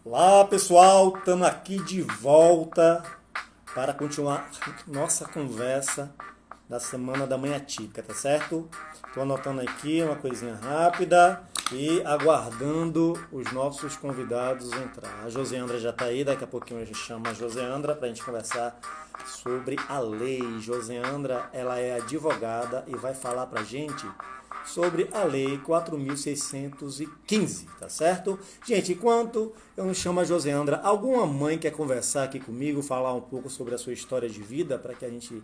Olá pessoal, estamos aqui de volta para continuar nossa conversa da Semana da Mãe Atípica, tá certo? Estou anotando aqui uma coisinha rápida e aguardando os nossos convidados entrar. A Joseandra já está aí, daqui a pouquinho a gente chama a Joseandra para a gente conversar sobre a lei. Joseandra, ela é advogada e vai falar para a gente sobre a Lei 4.615, tá certo? Gente, enquanto eu não chamo a Joseandra, alguma mãe quer conversar aqui comigo, falar um pouco sobre a sua história de vida, para que a gente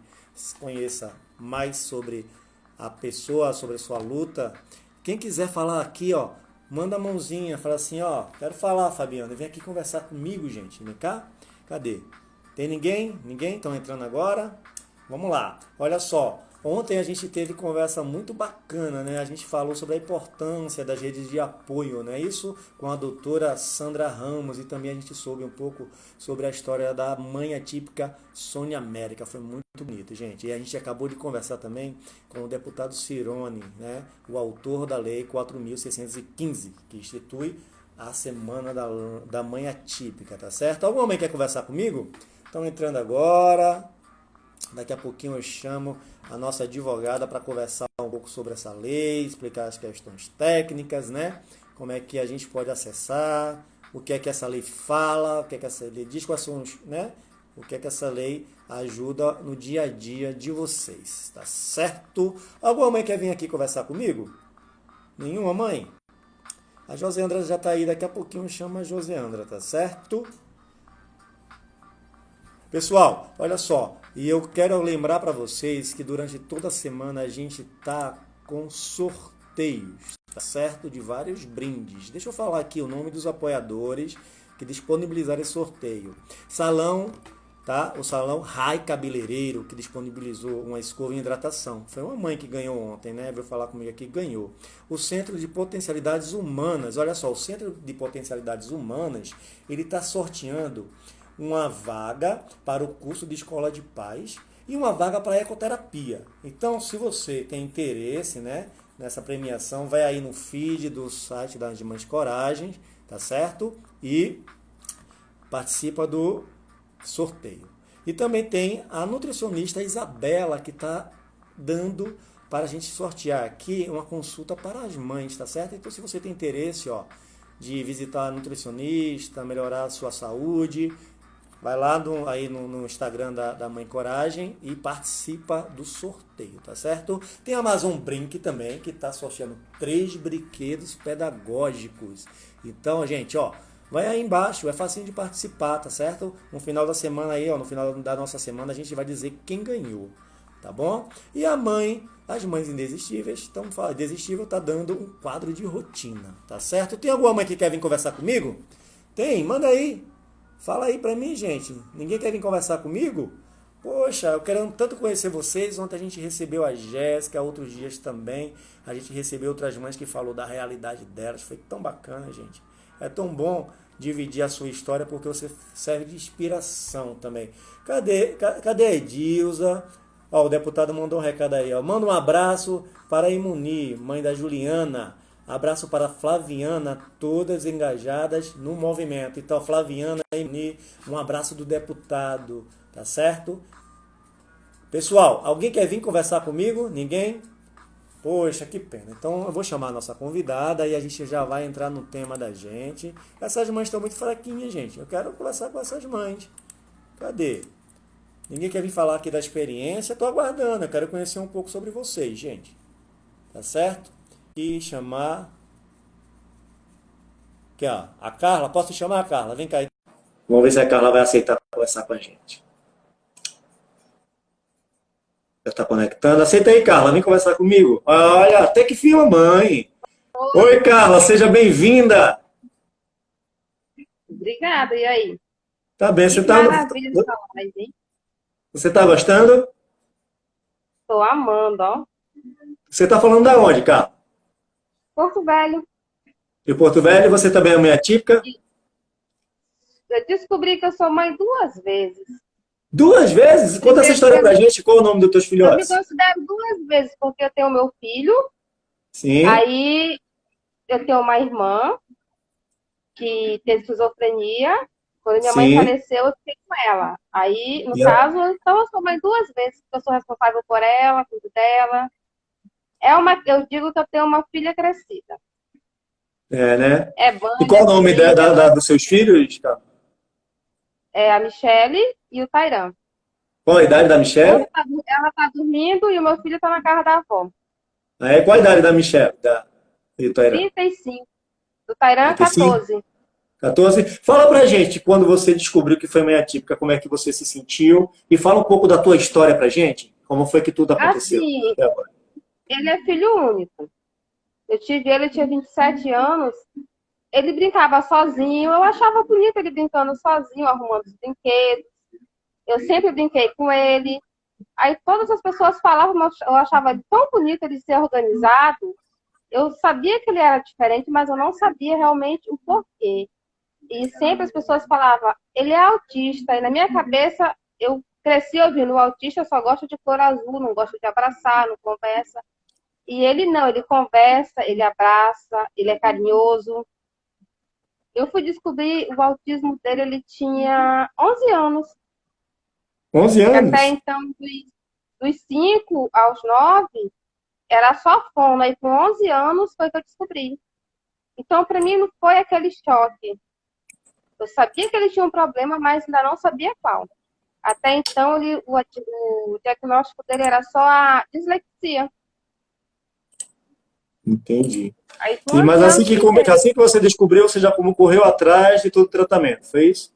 conheça mais sobre a pessoa, sobre a sua luta? Quem quiser falar aqui, ó, manda a mãozinha, fala assim, ó, quero falar, Fabiana, vem aqui conversar comigo, gente, vem cá, cadê? Tem ninguém? Ninguém? Estão entrando agora? Vamos lá, olha só. Ontem a gente teve conversa muito bacana, né? A gente falou sobre a importância das redes de apoio, né? Isso com a doutora Sandra Ramos e também a gente soube um pouco sobre a história da mãe atípica Sônia América. Foi muito bonito, gente. E a gente acabou de conversar também com o deputado Cirone, né? O autor da Lei 4.615, que institui a Semana da Mãe Atípica, tá certo? Alguma mãe quer conversar comigo? Estão entrando agora. Daqui a pouquinho eu chamo a nossa advogada para conversar um pouco sobre essa lei, explicar as questões técnicas, né? Como é que a gente pode acessar, o que é que essa lei fala, o que é que essa lei diz, quais são os, né? O que é que essa lei ajuda no dia a dia de vocês, tá certo? Alguma mãe quer vir aqui conversar comigo? Nenhuma mãe? A Joseandra já está aí, daqui a pouquinho chama a Joseandra, tá certo? Pessoal, olha só, e eu quero lembrar para vocês que durante toda a semana a gente tá com sorteios, tá certo? De vários brindes. Deixa eu falar aqui o nome dos apoiadores que disponibilizaram esse sorteio. Salão, tá? O Salão Rai Cabeleireiro, que disponibilizou uma escova em hidratação. Foi uma mãe que ganhou ontem, né? Veio falar comigo aqui, ganhou. O Centro de Potencialidades Humanas, olha só, o Centro de Potencialidades Humanas, ele está sorteando uma vaga para o curso de escola de paz e uma vaga para ecoterapia. Então, se você tem interesse, né, nessa premiação, vai aí no feed do site das Mães Coragem, tá certo? E participa do sorteio. E também tem a nutricionista Isabela, que está dando para a gente sortear aqui uma consulta para as mães, tá certo? Então, se você tem interesse, ó, de visitar a nutricionista, melhorar a sua saúde, vai lá no Instagram da Mãe Coragem e participa do sorteio, tá certo? Tem a Amazon Brink também, que está sorteando 3 brinquedos pedagógicos. Então, gente, ó, vai aí embaixo, é facinho de participar, tá certo? No final da semana aí, ó, no final da nossa semana, a gente vai dizer quem ganhou, tá bom? E as mães indesistíveis, Desistível tá dando um quadro de rotina, tá certo? Tem alguma mãe que quer vir conversar comigo? Tem? Manda aí. Fala aí pra mim, gente. Ninguém quer vir conversar comigo? Poxa, eu quero tanto conhecer vocês. Ontem a gente recebeu a Jéssica, outros dias também. A gente recebeu outras mães que falou da realidade delas. Foi tão bacana, gente. É tão bom dividir a sua história porque você serve de inspiração também. Cadê a Edilza? Ó, o deputado mandou um recado aí, ó. Manda um abraço para a Imuni, mãe da Juliana. Abraço para a Flaviana, todas engajadas no movimento. Então, Flaviana e Imuni, um abraço do deputado, tá certo? Pessoal, alguém quer vir conversar comigo? Ninguém? Poxa, que pena. Então, eu vou chamar a nossa convidada e a gente já vai entrar no tema da gente. Essas mães estão muito fraquinhas, gente. Eu quero conversar com essas mães. Cadê? Ninguém quer vir falar aqui da experiência? Estou aguardando. Eu quero conhecer um pouco sobre vocês, gente. Tá certo? E chamar. Aqui, ó. A Carla. Posso chamar a Carla? Vem cá. Vamos ver se a Carla vai aceitar conversar com a gente. Já está conectando. Aceita aí, Carla. Vem conversar comigo. Olha, até que fim, mãe. Oi, Carla. Seja bem-vinda. Obrigada, e aí? Tá bem. Que maravilha essa live, hein? Você tá gostando? Tô amando, ó. Você tá falando da onde, Carla? Porto Velho. De Porto Velho. Você também é mãe atípica? Eu descobri que eu sou mãe 2 vezes. 2 vezes? Conta essa Primeiro, história pra gente. Qual é o nome dos teus eu me filhotes? considero 2 vezes, porque eu tenho meu filho, Sim. aí eu tenho uma irmã, que tem esquizofrenia. Quando minha mãe Sim. faleceu, eu fiquei com ela. Aí, no E a- caso, então eu sou mãe duas vezes, porque eu sou responsável por ela, cuido dela. Eu digo que eu tenho uma filha crescida. É, né? É E banho, qual é o nome briga, dos seus filhos, cara? é a Michelle e o Tairan. Qual a idade da Michelle? Ela tá dormindo e o meu filho tá na casa da avó. É, qual a idade da Michelle? E do Tairã? 35. Do Tairan, 35? 14. 14? Fala pra gente, quando você descobriu que foi mãe atípica, como é que você se sentiu? E fala um pouco da tua história pra gente. Como foi que tudo aconteceu? Assim, Até agora. ele é filho único. Eu tive ele, tinha 27 anos. Ele brincava sozinho. Eu achava bonito ele brincando sozinho, arrumando os brinquedos. Eu sempre brinquei com ele. Aí todas as pessoas falavam, mas eu achava ele tão bonito ele ser organizado. Eu sabia que ele era diferente, mas eu não sabia realmente o porquê. E sempre as pessoas falavam, ele é autista. E na minha cabeça, eu cresci ouvindo, o autista só gosta de cor azul, não gosta de abraçar, não conversa. E ele não, ele conversa, ele abraça, ele é carinhoso. Eu fui descobrir o autismo dele, ele tinha 11 anos. 11 E até anos? então, dos 5 aos 9 era só fono. Aí com 11 anos foi que eu descobri. Então, para mim, não foi aquele choque. Eu sabia que ele tinha um problema, mas ainda não sabia qual. Até então, o diagnóstico dele era só a dislexia. Entendi. Aí, com E, 11 mas anos, fiquei. assim que você descobriu, você já como correu atrás de todo o tratamento, foi isso?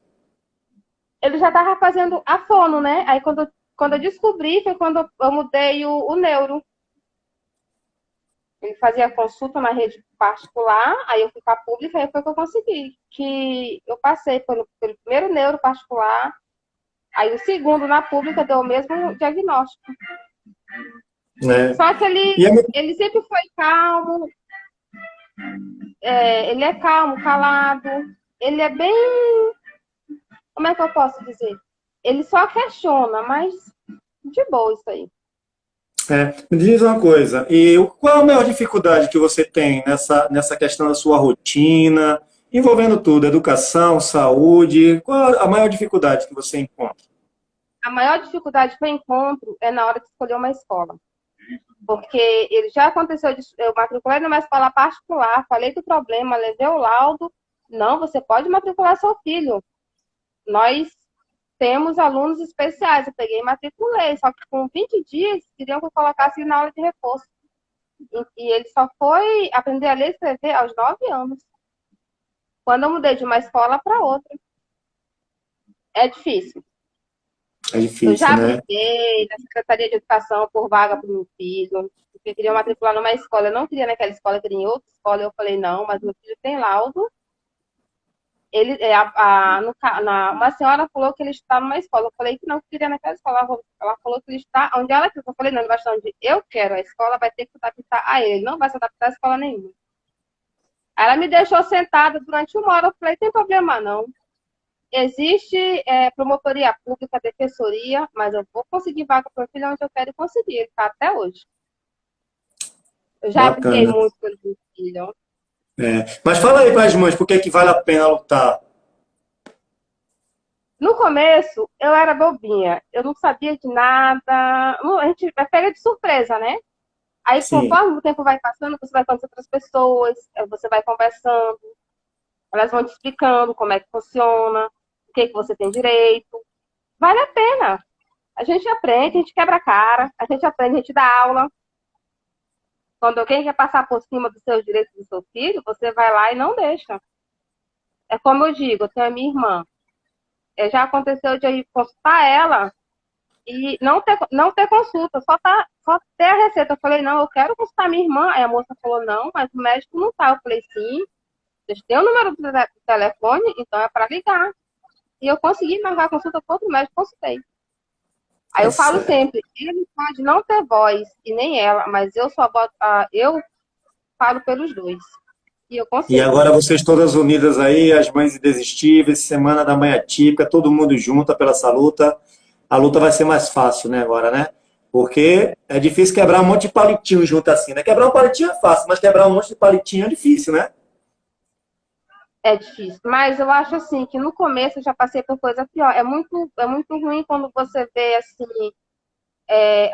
Ele já estava fazendo a fono, né? Aí, quando eu descobri, foi quando eu mudei o neuro. Ele fazia consulta na rede particular, aí eu fui para a pública, aí foi que eu consegui. Que eu passei pelo primeiro neuro particular, aí o segundo na pública deu o mesmo diagnóstico. É. Só que E é, ele sempre foi calmo, ele é calmo, calado, ele é bem. Como é que eu posso dizer? Ele só questiona, mas de boa isso aí. me diz uma coisa, qual a maior dificuldade que você tem nessa questão da sua rotina, envolvendo tudo, educação, saúde, qual a maior dificuldade que você encontra? A maior dificuldade que eu encontro é na hora de escolher uma escola. Porque ele já aconteceu, eu matriculei numa escola particular, falei do problema, levei o laudo. Não, você pode matricular seu filho. Nós temos alunos especiais. Eu peguei e matriculei, só que com 20 dias queriam que eu colocasse ele na aula de reforço. E ele só foi aprender a ler e escrever aos 9 anos. Quando eu mudei de uma escola para outra. É difícil. É Eu difícil, já né? briguei na Secretaria de Educação por vaga para o meu filho, porque eu queria matricular numa escola. Eu não queria naquela escola, eu queria em outra escola. Eu falei, não, mas meu filho tem laudo. Ele, uma senhora falou que ele está numa escola. Eu falei que não queria naquela escola. Ela falou que ele está onde ela quer. Eu falei, não, ele vai estar onde eu quero. A escola vai ter que se adaptar a ele. Ele não vai se adaptar a escola nenhuma. Aí ela me deixou sentada durante uma hora. Eu falei, tem problema não. Existe promotoria pública, defensoria, mas eu vou conseguir vaga para o filho onde eu quero conseguir. Ele está até hoje. Eu já briguei Bacana. muito pelo meu filho. É. Mas fala aí para as mães, por que que vale a pena lutar? No começo, eu era bobinha. Eu não sabia de nada. A gente é pega de surpresa, né? Aí, Sim, conforme o tempo vai passando, você vai conhecendo outras pessoas, você vai conversando, elas vão te explicando como é que funciona, o que que você tem direito. Vale a pena. A gente aprende, a gente quebra a cara, a gente aprende, a gente dá aula. Quando alguém quer passar por cima dos seus direitos do seu filho, você vai lá e não deixa. É como eu digo, eu tenho a minha irmã. Já aconteceu de eu ir consultar ela e não ter consulta, só ter a receita. Eu falei, não, eu quero consultar minha irmã. Aí a moça falou, não, mas o médico não tá. Eu falei, sim, vocês têm o número do telefone, então é para ligar. E eu consegui marcar a consulta com outro médico, consultei. Aí tá eu falo certo. sempre, ele pode não ter voz, e nem ela, mas eu falo pelos dois. E eu E consigo. agora vocês todas unidas aí, as mães indesistíveis, Semana da Mãe Atípica, todo mundo junto pela essa luta. A luta vai ser mais fácil, né, agora, né? Porque é difícil quebrar um monte de palitinho junto assim, né? Quebrar um palitinho é fácil, mas quebrar um monte de palitinho é difícil, né? é difícil. Mas eu acho assim que no começo eu já passei por coisa pior. É muito ruim quando você vê assim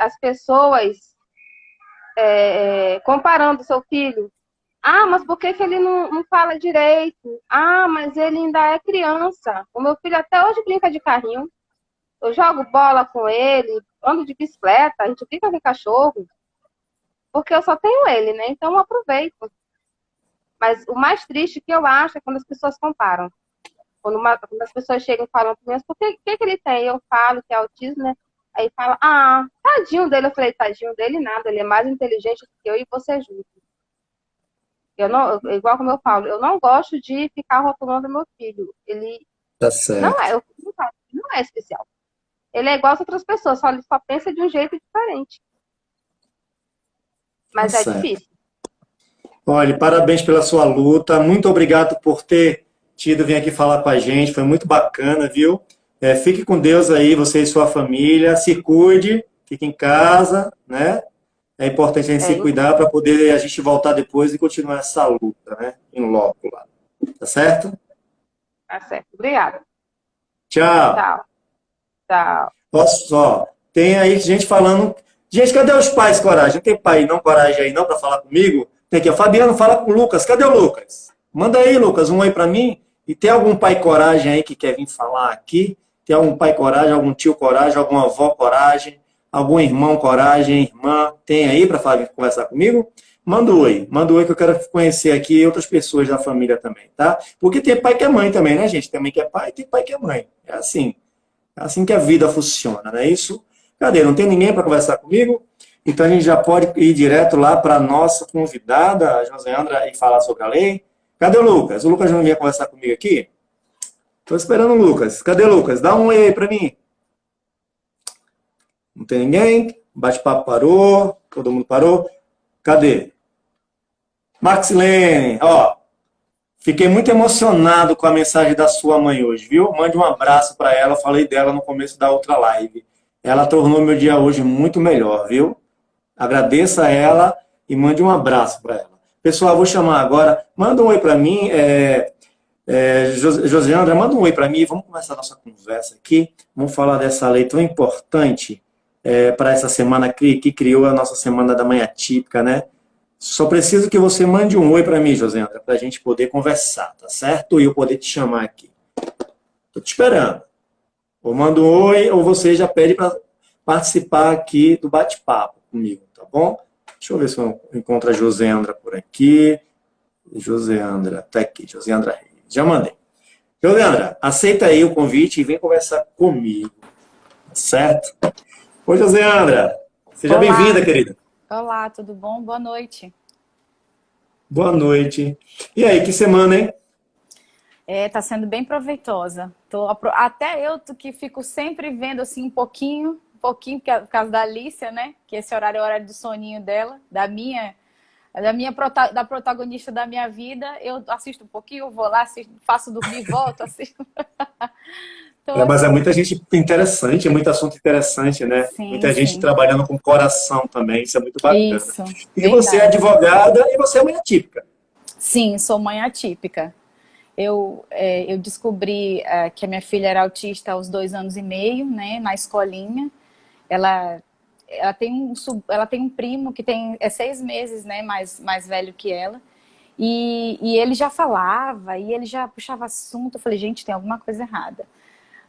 as pessoas comparando seu filho. Ah, mas por que que ele não fala direito? Ah, mas ele ainda é criança. O meu filho até hoje brinca de carrinho. Eu jogo bola com ele, ando de bicicleta, a gente brinca com cachorro, porque eu só tenho ele, né? Então eu aproveito. Mas o mais triste que eu acho é quando as pessoas comparam. Quando as pessoas chegam e falam para mim, mas por que ele tem? Eu falo que é autismo, né? Aí fala, ah, tadinho dele. Eu falei, tadinho dele nada, ele é mais inteligente do que eu e você junto. Eu não, igual como eu falo, eu não gosto de ficar rotulando meu filho. Ele Tá não certo. é, não é especial. Ele é igual às outras pessoas, só ele só pensa de um jeito diferente. Tá Mas é certo. difícil. Olha, parabéns pela sua luta. Muito obrigado por ter tido vir aqui falar com a gente. Foi muito bacana, viu? Fique com Deus aí, você e sua família. Se cuide, fique em casa, né? É importante a gente se É, cuidar para poder a gente voltar depois e continuar essa luta, né? Em loco lá. Tá certo? tá certo. Obrigada. Tchau. Tchau. Tchau. Olha só, tem aí gente falando. Gente, cadê os pais coragem? Não tem pai não coragem aí não para falar comigo? Tem aqui, ó. Fabiano, fala com o Lucas. Cadê o Lucas? Manda aí, Lucas, um oi para mim. E tem algum pai coragem aí que quer vir falar aqui? Tem algum pai coragem, algum tio coragem, alguma avó coragem, algum irmão coragem, irmã? Tem aí para conversar comigo? Manda um oi que eu quero conhecer aqui outras pessoas da família também, tá? Porque tem pai que é mãe também, né, gente? Também que é pai, tem pai que é mãe. É assim. É assim que a vida funciona, não é isso? Cadê? Não tem ninguém para conversar comigo? Então a gente já pode ir direto lá para a nossa convidada, a Joseandra, e falar sobre a lei. Cadê o Lucas? O Lucas não vinha conversar comigo aqui? Estou esperando o Lucas. Cadê o Lucas? Dá um oi aí para mim. Não tem ninguém? O bate-papo parou. Todo mundo parou. Cadê? Maxilene, ó, fiquei muito emocionado com a mensagem da sua mãe hoje, viu? Mande um abraço para ela. Eu falei dela no começo da outra live. Ela tornou meu dia hoje muito melhor, viu? Agradeça a ela e mande um abraço para ela. Pessoal, vou chamar agora. Manda um oi para mim. Josiandra, manda um oi para mim. Vamos começar a nossa conversa aqui. Vamos falar dessa lei tão importante para essa semana que criou a nossa Semana da Mãe Atípica, né? Só preciso que você mande um oi para mim, Josiandra, para a gente poder conversar, tá certo? E eu poder te chamar aqui. Tô te esperando. Ou manda um oi, ou você já pede para participar aqui do bate-papo comigo, tá bom? Deixa eu ver se eu encontro a Joseandra por aqui. Joseandra, tá aqui, Joseandra Reis. Já mandei. Joseandra, aceita aí o convite e vem conversar comigo, tá certo? Oi, Joseandra. Seja Olá, bem-vinda, querida. olá, tudo bom? Boa noite. Boa noite. E aí, que semana, hein? Tá sendo bem proveitosa. Até eu que fico sempre vendo assim um pouquinho, por causa da Alicia, né? Que esse horário é o horário do soninho dela, da protagonista da minha vida. Eu assisto um pouquinho, vou lá, assisto, faço dormir, volto, assisto. Então, Mas é assim, muita gente interessante, é muito assunto interessante, né? sim, Muita gente sim. trabalhando com coração também, isso é muito bacana. Isso, E você é verdade. advogada e você é mãe atípica. Sim, sou mãe atípica. Eu descobri que a minha filha era autista aos 2 anos e meio, né, na escolinha. Ela, ela tem um primo que é 6 meses, né, mais velho que ela. E ele já falava, e ele já puxava assunto. Eu falei, gente, tem alguma coisa errada.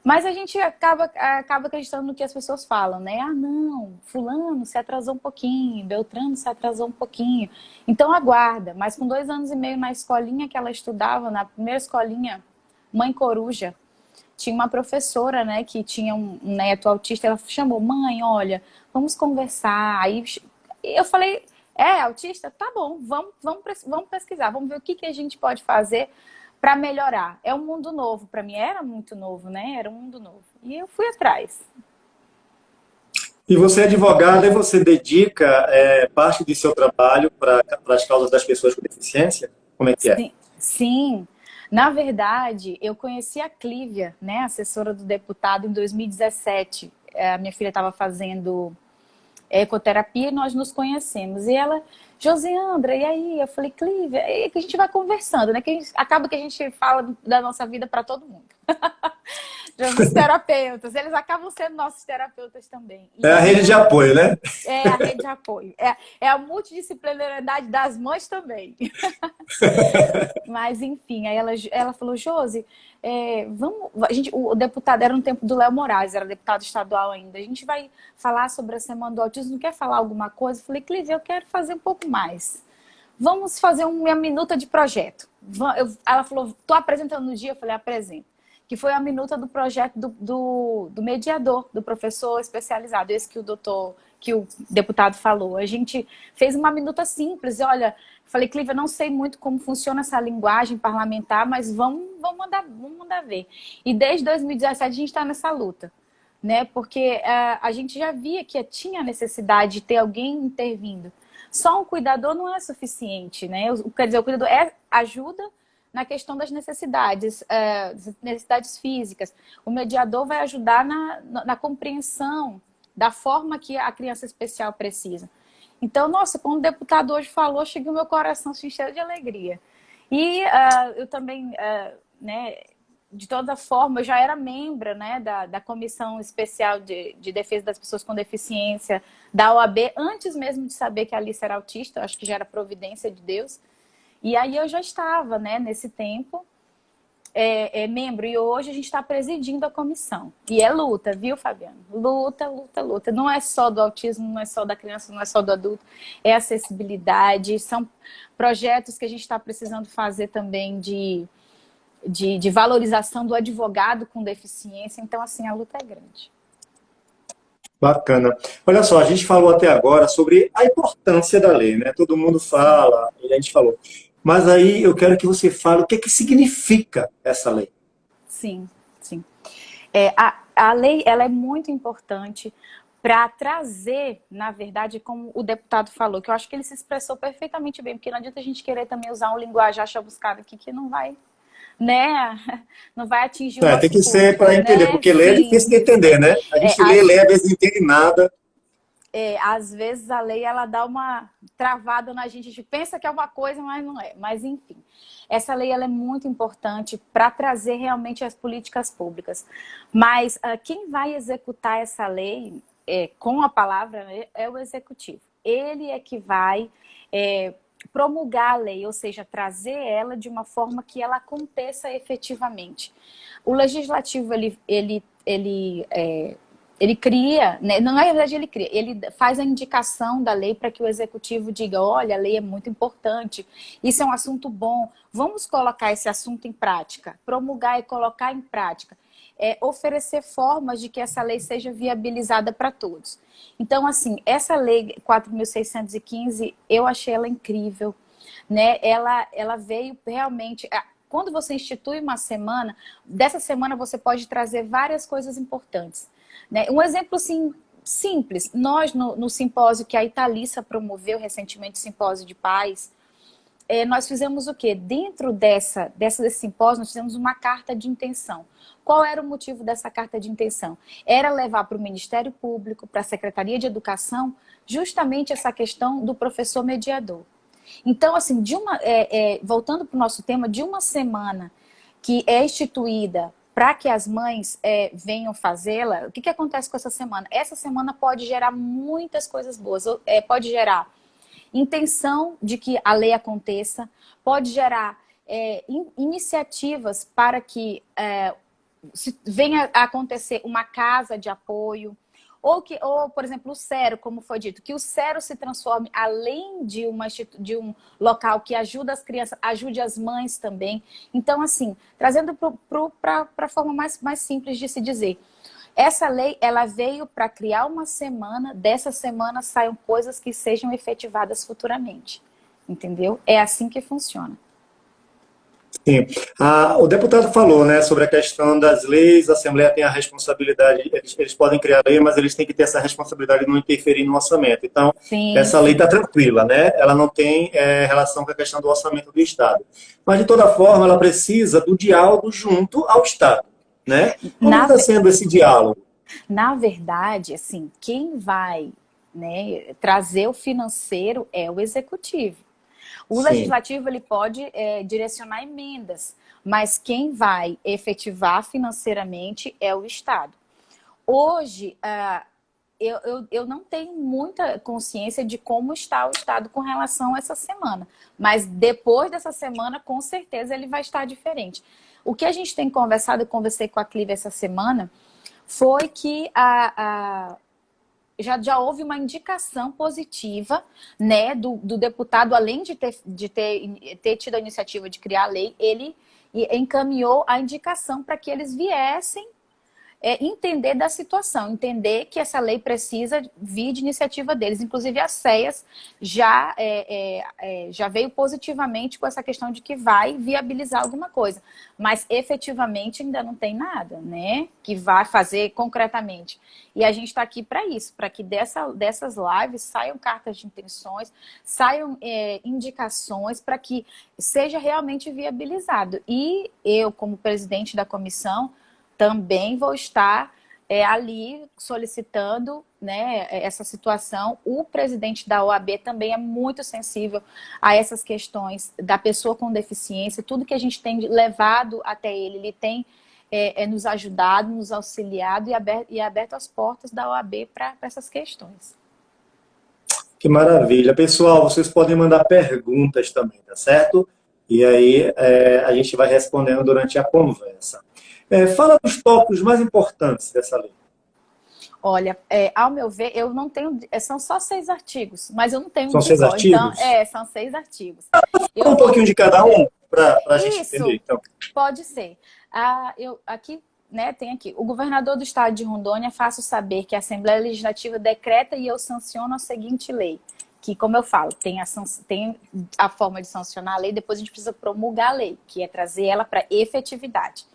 Mas a gente acaba acreditando no que as pessoas falam, né? Ah, não, fulano se atrasou um pouquinho, Beltrano se atrasou um pouquinho. Então aguarda. Mas com 2 anos e meio na escolinha que ela estudava, na primeira escolinha, Mãe Coruja, tinha uma professora, né, que tinha um neto autista. Ela chamou, mãe, olha, vamos conversar. Aí eu falei, autista? Tá bom, vamos pesquisar, vamos ver o que a gente pode fazer para melhorar. É um mundo novo. Para mim era muito novo, né? Era um mundo novo. E eu fui atrás. E você é advogada e você dedica parte de seu trabalho para as causas das pessoas com deficiência? Como é que é? Sim, sim. Na verdade, eu conheci a Clívia, né, assessora do deputado, em 2017. A minha filha estava fazendo ecoterapia e nós nos conhecemos. E ela Josiandra, e aí? Eu falei, Clívia, é que a gente vai conversando, né? Acaba que a gente fala da nossa vida para todo mundo. Os terapeutas, eles acabam sendo nossos terapeutas também. É a rede de apoio, né? É a rede de apoio. É a multidisciplinaridade das mães também. Mas, enfim, aí ela falou, Josi, o deputado, era no tempo do Léo Moraes, era deputado estadual ainda, a gente vai falar sobre a Semana do Autismo, não quer falar alguma coisa? Eu falei, Clívia, eu quero fazer um pouco mais. Vamos fazer uma minuta de projeto. Ela falou, estou apresentando no dia, eu falei, apresento. Que foi a minuta do projeto do mediador, do professor especializado, esse que o deputado falou. A gente fez uma minuta simples, e olha, falei, Clívia, não sei muito como funciona essa linguagem parlamentar, mas vamos mandar ver. E desde 2017 a gente está nessa luta, né? Porque a gente já via que tinha necessidade de ter alguém intervindo. Só um cuidador não é suficiente, né? Quer dizer, o cuidador ajuda na questão das necessidades físicas. O mediador vai ajudar na compreensão da forma que a criança especial precisa. Então, nossa, quando o deputado hoje falou, cheguei o meu coração cheio de alegria. E eu também, né, de toda forma, eu já era membro, né, da Comissão Especial de Defesa das Pessoas com Deficiência da OAB, antes mesmo de saber que a Alice era autista, acho que já era providência de Deus. E aí eu já estava, né, nesse tempo, membro. E hoje a gente está presidindo a comissão. E é luta, viu, Fabiano? Luta, luta, luta. Não é só do autismo, não é só da criança, não é só do adulto. É acessibilidade. São projetos que a gente está precisando fazer também de valorização do advogado com deficiência. Então, assim, a luta é grande. Bacana. Olha só, a gente falou até agora sobre a importância da lei, né? Todo mundo fala, e a gente falou. Mas aí eu quero que você fale o que é que significa essa lei. Sim, sim. A lei, ela é muito importante para trazer, na verdade, como o deputado falou, que eu acho que ele se expressou perfeitamente bem, porque não adianta a gente querer também usar um linguajar chabuscado aqui que não vai, né? Não vai atingir o nosso Tem que ser para entender, né? porque lei é difícil de entender, né? A gente lê, às vezes não entende nada. Às vezes a lei ela dá uma travada na gente, a gente pensa que é uma coisa, mas não é. Mas enfim, essa lei ela é muito importante para trazer realmente as políticas públicas. Mas quem vai executar essa lei com a palavra, né, é o executivo. Ele é que vai promulgar a lei, ou seja, trazer ela de uma forma que ela aconteça efetivamente. O legislativo ele cria, né? Não, na verdade ele cria, ele faz a indicação da lei para que o executivo diga, olha, a lei é muito importante, isso é um assunto bom, vamos colocar esse assunto em prática, promulgar e colocar em prática, oferecer formas de que essa lei seja viabilizada para todos. Então, assim, essa lei 4.615, eu achei ela incrível, né? Ela veio realmente... Quando você institui uma semana, dessa semana você pode trazer várias coisas importantes. Né? Um exemplo assim, simples, nós no simpósio que a Italissa promoveu recentemente, simpósio de pais, nós fizemos o quê? Dentro desse simpósio, nós fizemos uma carta de intenção. Qual era o motivo dessa carta de intenção? Era levar para o Ministério Público, para a Secretaria de Educação, justamente essa questão do professor mediador. Então, assim, voltando para o nosso tema, de uma semana que é instituída para que as mães venham fazê-la, o que acontece com essa semana? Essa semana pode gerar muitas coisas boas, pode gerar intenção de que a lei aconteça, pode gerar iniciativas para que venha a acontecer uma casa de apoio, ou, por exemplo, o SERO, como foi dito, que o SERO se transforme, além de um local que ajuda as crianças, ajude as mães também. Então, assim, trazendo para a forma mais simples de se dizer, essa lei ela veio para criar uma semana, dessa semana saiam coisas que sejam efetivadas futuramente, entendeu? É assim que funciona. Sim. O deputado falou, né, sobre a questão das leis, a Assembleia tem a responsabilidade, eles podem criar lei, mas eles têm que ter essa responsabilidade de não interferir no orçamento. Então, sim, essa lei está tranquila, né? Ela não tem relação com a questão do orçamento do Estado. Mas, de toda forma, ela precisa do diálogo junto ao Estado, né? Como está sendo esse diálogo? Na verdade, assim, quem vai né? Trazer o financeiro é o executivo. O Sim. legislativo ele pode direcionar emendas, mas quem vai efetivar financeiramente é o Estado. Hoje, eu não tenho muita consciência de como está o Estado com relação a essa semana, mas depois dessa semana, com certeza, ele vai estar diferente. O que a gente tem conversado, eu conversei com a Clive essa semana, foi que já houve uma indicação positiva, né, do deputado, além de ter tido a iniciativa de criar a lei, ele encaminhou a indicação para que eles viessem entender da situação, entender que essa lei precisa vir de iniciativa deles. Inclusive, a SEAS já veio positivamente com essa questão de que vai viabilizar alguma coisa, mas efetivamente ainda não tem nada, né, que vai fazer concretamente. E a gente está aqui para isso, para que dessas lives saiam cartas de intenções, saiam indicações para que seja realmente viabilizado. E eu, como presidente da comissão, também vou estar ali solicitando, né, essa situação. O presidente da OAB também é muito sensível a essas questões da pessoa com deficiência. Tudo que a gente tem levado até ele tem nos ajudado, nos auxiliado e aberto as portas da OAB para essas questões. Que maravilha. Pessoal, vocês podem mandar perguntas também, tá certo? E aí a gente vai respondendo durante a conversa. Fala dos tópicos mais importantes dessa lei. Olha, ao meu ver, eu não tenho... São só 6 artigos, mas eu não tenho... São 6 artigos? Então, são 6 artigos. Um pouquinho de cada um, para a gente entender. Então. Pode ser. Aqui, né, tem aqui. O governador do estado de Rondônia faço saber que a Assembleia Legislativa decreta e eu sanciono a seguinte lei. Que, como eu falo, tem a forma de sancionar a lei, depois a gente precisa promulgar a lei, que é trazer ela para efetividade.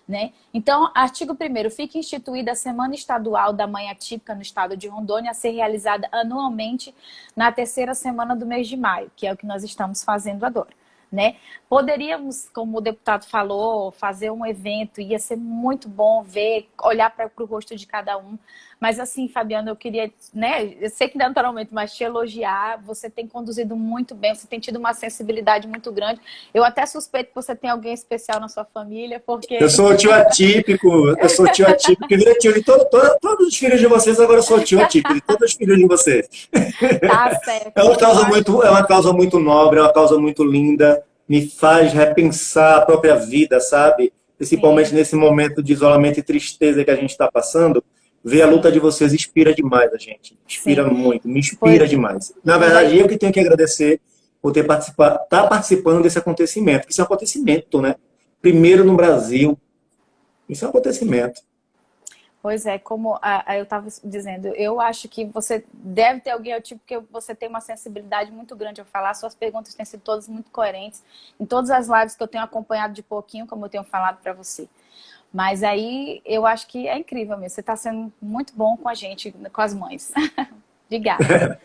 Né? Então, artigo 1º, fica instituída a Semana Estadual da Mãe Atípica no estado de Rondônia, a ser realizada anualmente na 3ª semana do mês de maio, que é o que nós estamos fazendo agora. Né? Poderíamos, como o deputado falou, fazer um evento, ia ser muito bom ver, olhar para o rosto de cada um, mas assim, Fabiana, eu queria, né, eu sei que ainda não está no momento, mas te elogiar, você tem conduzido muito bem, você tem tido uma sensibilidade muito grande, eu até suspeito que você tem alguém especial na sua família, porque... Eu sou o tio atípico, que vira tio de todos os filhos de vocês, agora eu sou o tio atípico de todos os filhos de vocês. Tá certo. É uma causa muito nobre, é uma causa muito linda, me faz repensar a própria vida, sabe? Principalmente nesse momento de isolamento e tristeza que a gente está passando, ver a luta de vocês inspira demais a gente. Inspira muito, me inspira demais. Na verdade, eu que tenho que agradecer por estar participando desse acontecimento. Isso é um acontecimento, né? Primeiro no Brasil. Isso é um acontecimento. Pois é, como eu estava dizendo, eu acho que você deve ter alguém, porque você tem uma sensibilidade muito grande ao falar, suas perguntas têm sido todas muito coerentes, em todas as lives que eu tenho acompanhado de pouquinho, como eu tenho falado para você. Mas aí, eu acho que é incrível mesmo, você está sendo muito bom com a gente, com as mães. Obrigada.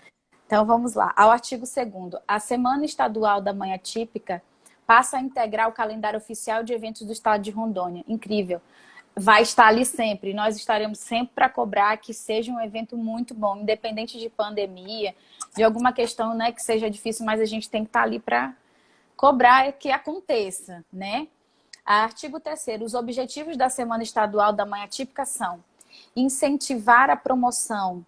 Então, vamos lá. Ao artigo 2º, a Semana Estadual da Mãe Atípica passa a integrar o calendário oficial de eventos do estado de Rondônia. Incrível. Vai estar ali sempre. Nós estaremos sempre para cobrar que seja um evento muito bom, independente de pandemia, de alguma questão, né, que seja difícil, mas a gente tem que estar ali para cobrar que aconteça, né? Artigo 3º. Os objetivos da Semana Estadual da Mãe Atípica são incentivar a promoção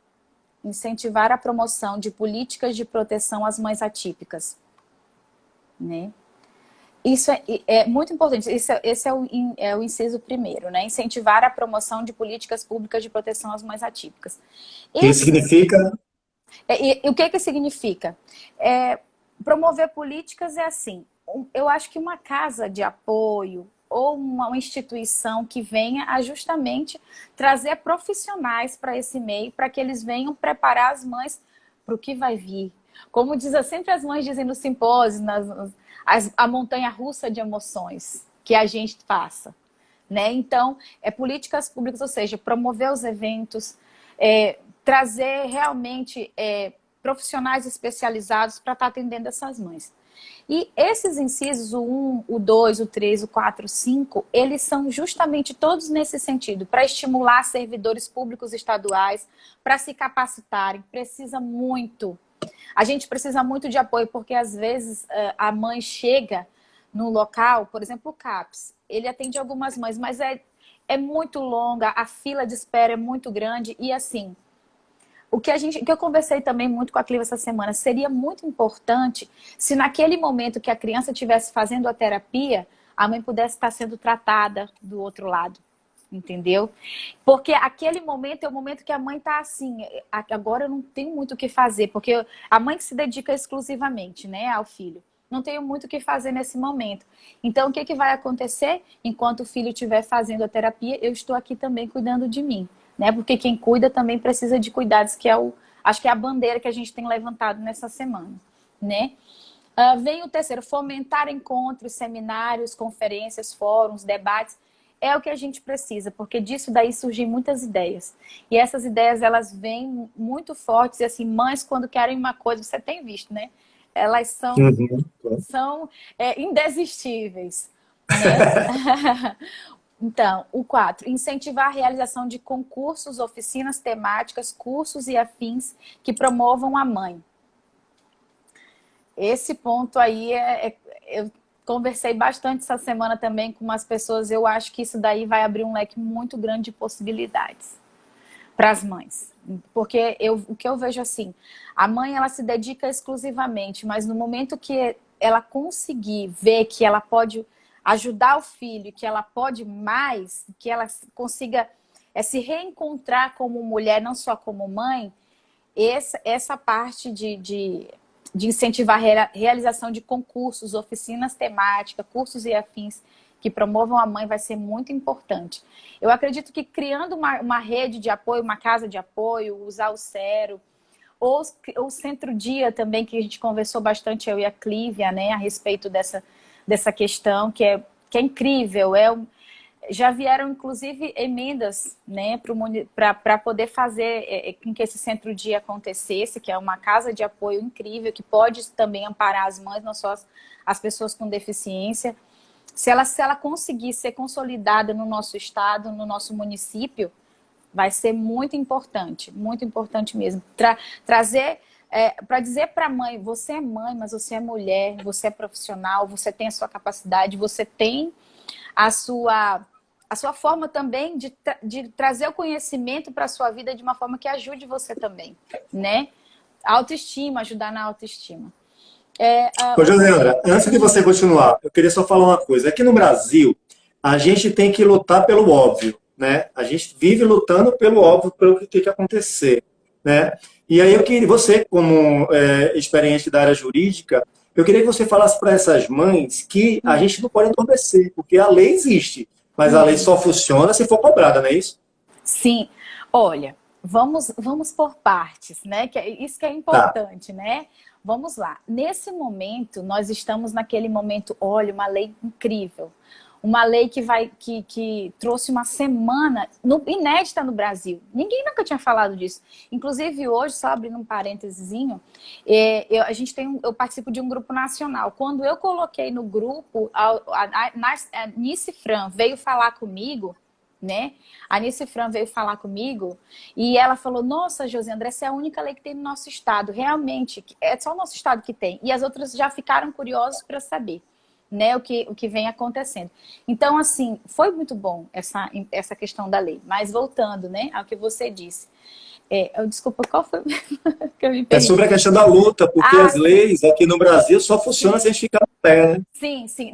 de políticas de proteção às mães atípicas, né? Isso é muito importante, esse é o inciso 1º, né? Incentivar a promoção de políticas públicas de proteção às mães atípicas. Isso significa? O que significa? Promover políticas é assim, eu acho que uma casa de apoio ou uma instituição que venha a justamente trazer profissionais para esse meio, para que eles venham preparar as mães para o que vai vir. Como sempre as mães dizem no simpósio, a montanha-russa de emoções que a gente passa, né? Então, políticas públicas, ou seja, promover os eventos, trazer realmente profissionais especializados para estar atendendo essas mães. E esses incisos, o 1, o 2, o 3, o 4, o 5, eles são justamente todos nesse sentido, para estimular servidores públicos estaduais, para se capacitarem. Precisa muito. A gente precisa muito de apoio, porque às vezes a mãe chega no local, por exemplo, o CAPS, ele atende algumas mães, mas é muito longa, a fila de espera é muito grande, e assim, o que eu conversei também muito com a Cliva essa semana, seria muito importante se naquele momento que a criança estivesse fazendo a terapia, a mãe pudesse estar sendo tratada do outro lado, entendeu? Porque aquele momento é o momento que a mãe está assim, agora eu não tenho muito o que fazer, porque a mãe que se dedica exclusivamente, né, ao filho, não tenho muito o que fazer nesse momento. Então, o que vai acontecer? Enquanto o filho estiver fazendo a terapia, eu estou aqui também cuidando de mim, né? Porque quem cuida também precisa de cuidados, que acho que é a bandeira que a gente tem levantado nessa semana, né? Vem o terceiro, fomentar encontros, seminários, conferências, fóruns, debates. É o que a gente precisa, porque disso daí surgem muitas ideias. E essas ideias, elas vêm muito fortes. E assim, mães, quando querem uma coisa, você tem visto, né? Elas são indesistíveis, né? Então, o 4, incentivar a realização de concursos, oficinas temáticas, cursos e afins que promovam a mãe. Esse ponto aí, eu conversei bastante essa semana também com umas pessoas, eu acho que isso daí vai abrir um leque muito grande de possibilidades para as mães. Porque o que eu vejo assim, a mãe ela se dedica exclusivamente, mas no momento que ela conseguir ver que ela pode ajudar o filho, que ela pode mais, que ela consiga se reencontrar como mulher, não só como mãe, essa parte de incentivar a realização de concursos, oficinas temáticas, cursos e afins que promovam a mãe vai ser muito importante. Eu acredito que criando uma rede de apoio, uma casa de apoio, usar o Cero, ou o Centro-Dia também, que a gente conversou bastante, eu e a Clívia, né, a respeito dessa questão, que é incrível. Já vieram, inclusive, emendas, né, para poder fazer com que esse Centro-Dia acontecesse, que é uma casa de apoio incrível, que pode também amparar as mães, não só as pessoas com deficiência. Se ela conseguir ser consolidada no nosso estado, no nosso município, vai ser muito importante mesmo. Trazer, para dizer para a mãe, você é mãe, mas você é mulher, você é profissional, você tem a sua capacidade, você tem a sua forma também de trazer o conhecimento para a sua vida de uma forma que ajude você também, né? Autoestima, ajudar na autoestima. Ô, Josandra, antes de você continuar, eu queria só falar uma coisa. Aqui no Brasil, a gente tem que lutar pelo óbvio, né? A gente vive lutando pelo óbvio, pelo que tem que acontecer, né? E aí eu queria, você como experiente da área jurídica, eu queria que você falasse para essas mães que a gente não pode adormecer, porque a lei existe, mas a lei só funciona se for cobrada, não é isso? Sim. Olha, vamos por partes, né? Isso que é importante, né? Vamos lá. Nesse momento, nós estamos naquele momento, olha, uma lei incrível. Uma lei que trouxe uma semana inédita no Brasil. Ninguém nunca tinha falado disso. Inclusive, hoje, só abrindo um parêntesezinho, eu participo de um grupo nacional. Quando eu coloquei no grupo, a Nice Fran veio falar comigo, né? A Nice Fran veio falar comigo e ela falou, nossa, Josandra, essa é a única lei que tem no nosso estado. Realmente, é só o nosso estado que tem. E as outras já ficaram curiosas para saber, né, o que vem acontecendo. Então, assim, foi muito bom essa questão da lei. Mas voltando, né, ao que você disse. Desculpa, qual foi que eu me perdi? É sobre a questão da luta, porque as leis aqui no Brasil só funcionam se a gente ficar no pé, né? Sim, sim.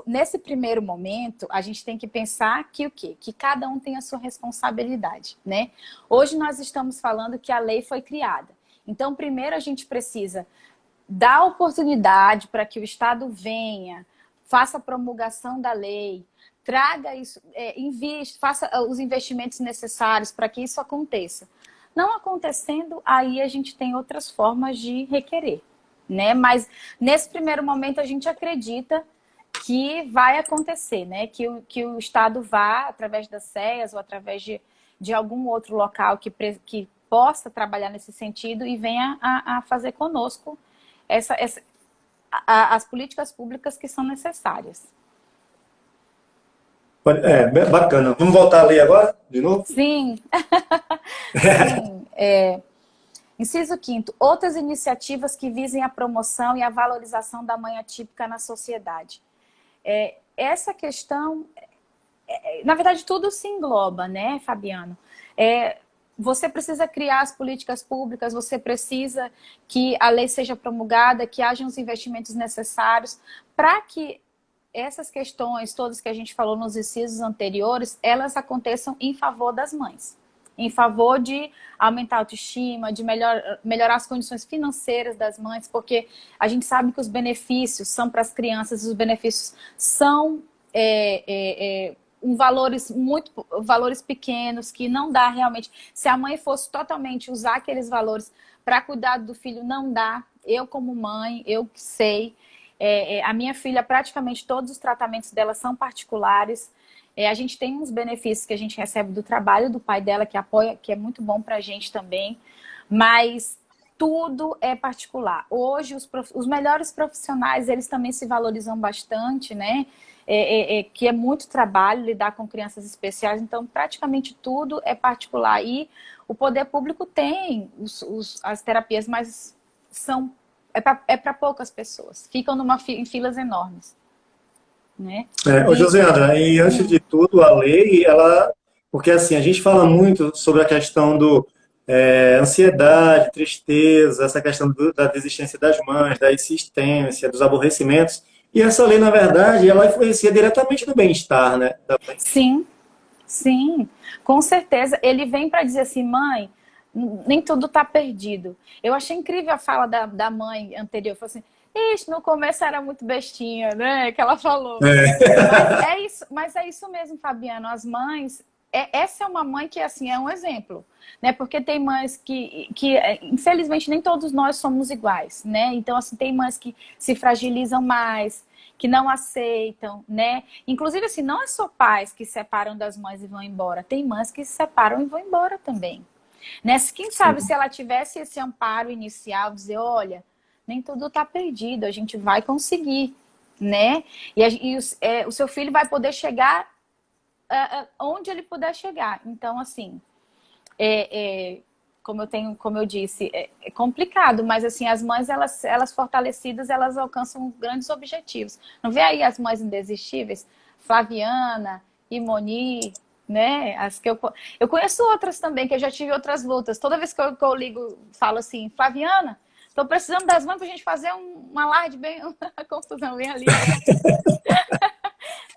Nesse primeiro momento, a gente tem que pensar que o quê? Que cada um tem a sua responsabilidade, né? Hoje nós estamos falando que a lei foi criada. Então, primeiro a gente precisa dar oportunidade para que o Estado venha, faça a promulgação da lei, traga isso, faça os investimentos necessários para que isso aconteça. Não acontecendo, aí a gente tem outras formas de requerer, né? Mas nesse primeiro momento a gente acredita que vai acontecer, né? Que o Estado vá, através das CEAs ou através de algum outro local que possa trabalhar nesse sentido e venha a fazer conosco as políticas públicas que são necessárias. Bacana. Vamos voltar a ler agora, de novo? Sim, sim. Inciso 5º, outras iniciativas que visem a promoção e a valorização da mãe atípica na sociedade. Essa questão, na verdade, tudo se engloba, né, Fabiano? Você precisa criar as políticas públicas, você precisa que a lei seja promulgada, que hajam os investimentos necessários para que essas questões, todas que a gente falou nos incisos anteriores, elas aconteçam em favor das mães. Em favor de aumentar a autoestima, de melhorar as condições financeiras das mães, porque a gente sabe que os benefícios são para as crianças, os benefícios são valores pequenos, que não dá realmente. Se a mãe fosse totalmente usar aqueles valores para cuidar do filho, não dá. Eu, como mãe, eu sei. A minha filha, praticamente todos os tratamentos dela são particulares. A gente tem uns benefícios que a gente recebe do trabalho do pai dela, que apoia, que é muito bom para a gente também, mas tudo é particular. Hoje, os melhores profissionais, eles também se valorizam bastante, né? Que é muito trabalho lidar com crianças especiais, então praticamente tudo é particular. E o poder público tem as terapias, mas para poucas pessoas, ficam em filas enormes. Né? Josiana, e antes de tudo, a lei, porque assim, a gente fala muito sobre a questão do ansiedade, tristeza, essa questão da desistência das mães, da insistência, dos aborrecimentos, e essa lei, na verdade, ela influencia diretamente no bem-estar, né? Sim, sim, com certeza. Ele vem para dizer assim, mãe, nem tudo está perdido. Eu achei incrível a fala da mãe anterior, falou assim, isso, no começo era muito bestinha, né? Que ela falou. Mas é isso mesmo, Fabiano. As mães... essa é uma mãe que, assim, é um exemplo. Né? Porque tem mães que, infelizmente, nem todos nós somos iguais. Né? Então, assim, tem mães que se fragilizam mais, que não aceitam, né? Inclusive, assim, não é só pais que se separam das mães e vão embora. Tem mães que se separam e vão embora também. Né? Quem sabe se ela tivesse esse amparo inicial, dizer, olha... nem tudo está perdido, a gente vai conseguir, né? O seu filho vai poder chegar onde ele puder chegar. Então, assim, como eu disse, é complicado, mas assim, as mães, elas fortalecidas, elas alcançam grandes objetivos. Não vê aí as mães indesistíveis? Flaviana, Imoni, né? As que eu conheço outras também, que eu já tive outras lutas. Toda vez que eu ligo, falo assim, Flaviana, estou precisando das mães para a gente fazer uma live bem, uma confusão bem ali.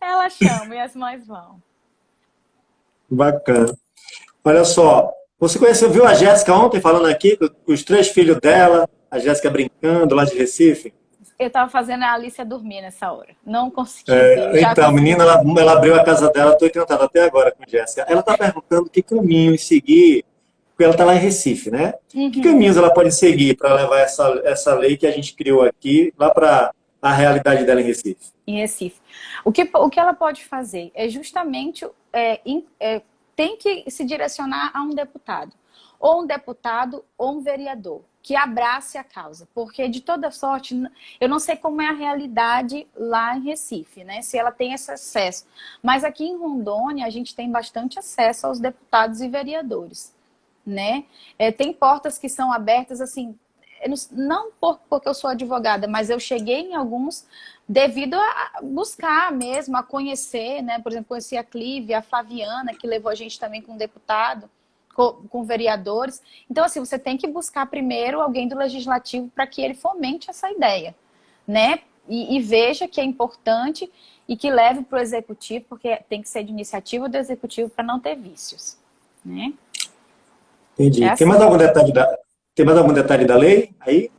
Ela chama e as mães vão. Bacana. Olha só, você viu a Jéssica ontem falando aqui, com os 3 filhos dela, a Jéssica brincando lá de Recife? Eu estava fazendo a Alicia dormir nessa hora. Não consegui ver. Então, a menina, ela abriu a casa dela, estou encantada até agora com a Jéssica. Ela está perguntando que caminho seguir, porque ela está lá em Recife, né? Uhum. Que caminhos ela pode seguir para levar essa lei que a gente criou aqui lá para a realidade dela em Recife? Em Recife. O que ela pode fazer é justamente tem que se direcionar a um deputado ou um vereador que abrace a causa, porque de toda sorte, eu não sei como é a realidade lá em Recife, né? Se ela tem esse acesso, mas aqui em Rondônia a gente tem bastante acesso aos deputados e vereadores, né? Tem portas que são abertas, assim, não porque eu sou advogada, mas eu cheguei em alguns devido a buscar mesmo, a conhecer, né? Por exemplo, conheci a Clívia, a Flaviana, que levou a gente também com um deputado, com vereadores. Então, assim, você tem que buscar primeiro alguém do legislativo para que ele fomente essa ideia, né? E veja que é importante e que leve para o executivo, porque tem que ser de iniciativa do executivo para não ter vícios, né? Entendi. Assim. Tem mais algum detalhe da lei aí?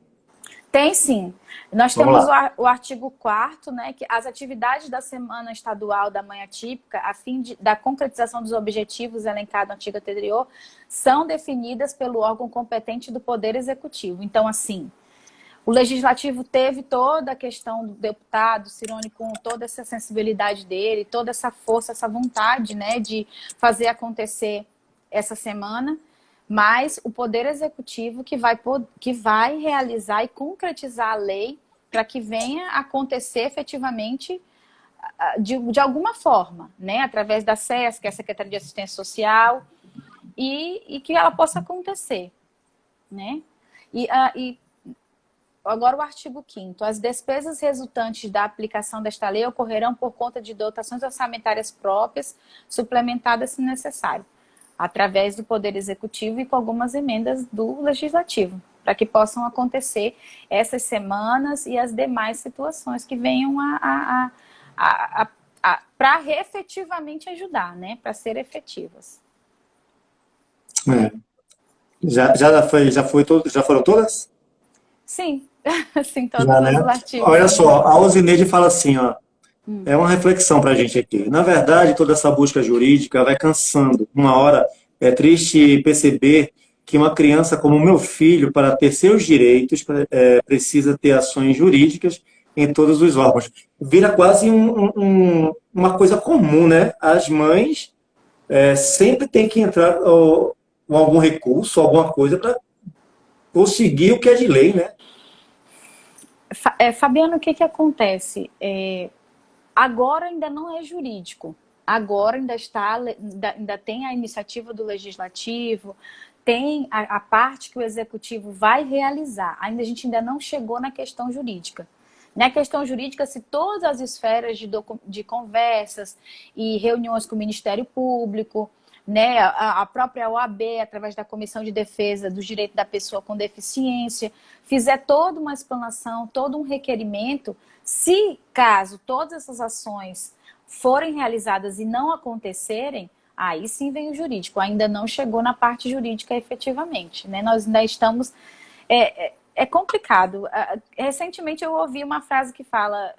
Tem sim. Nós Vamos temos o artigo 4º, né, que as atividades da Semana Estadual da Mãe Atípica, a fim da concretização dos objetivos elencados no artigo anterior, são definidas pelo órgão competente do Poder Executivo. Então, assim, o Legislativo teve toda a questão do deputado Cirone, com toda essa sensibilidade dele, toda essa força, essa vontade, né, de fazer acontecer essa semana, mas o Poder Executivo que vai realizar e concretizar a lei para que venha acontecer efetivamente de alguma forma, né? Através da SESC, que é a Secretaria de Assistência Social, e que ela possa acontecer, né? E agora o artigo 5º. As despesas resultantes da aplicação desta lei ocorrerão por conta de dotações orçamentárias próprias, suplementadas se necessário, através do Poder Executivo e com algumas emendas do Legislativo, para que possam acontecer essas semanas e as demais situações que venham para efetivamente ajudar, né? Para ser efetivas. É. Já foram todas? Sim, sim, todos Já, né? os artigos. Olha Sim. só, a Osineide fala assim, ó, é uma reflexão para a gente aqui. Na verdade, toda essa busca jurídica vai cansando. Uma hora é triste perceber que uma criança como meu filho, para ter seus direitos, precisa ter ações jurídicas em todos os órgãos. Vira quase uma coisa comum, né? As mães sempre têm que entrar com algum recurso, alguma coisa para conseguir o que é de lei, né? Fabiano, o que acontece? Agora ainda não é jurídico. Agora ainda tem a iniciativa do Legislativo, tem a parte que o Executivo vai realizar. A gente ainda não chegou na questão jurídica. Na questão jurídica, se todas as esferas de conversas e reuniões com o Ministério Público, né, a própria OAB, através da Comissão de Defesa dos Direitos da Pessoa com Deficiência, fizer toda uma explanação, todo um requerimento, se caso todas essas ações forem realizadas e não acontecerem, aí sim vem o jurídico. Ainda não chegou na parte jurídica efetivamente, né? Nós ainda estamos... É complicado. Recentemente eu ouvi uma frase que fala: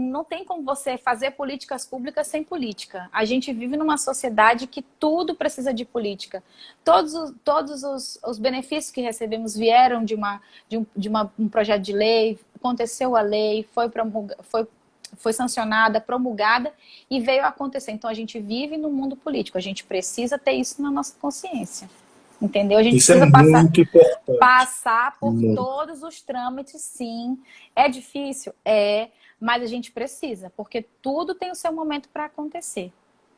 não tem como você fazer políticas públicas sem política. A gente vive numa sociedade que tudo precisa de política. Todos os benefícios que recebemos vieram de um projeto de lei, aconteceu a lei, foi sancionada, promulgada e veio a acontecer. Então a gente vive no mundo político, a gente precisa ter isso na nossa consciência. Entendeu? A gente Isso é precisa muito importante. passar por Muito. todos os trâmites, sim. É difícil? Mas a gente precisa, porque tudo tem o seu momento para acontecer,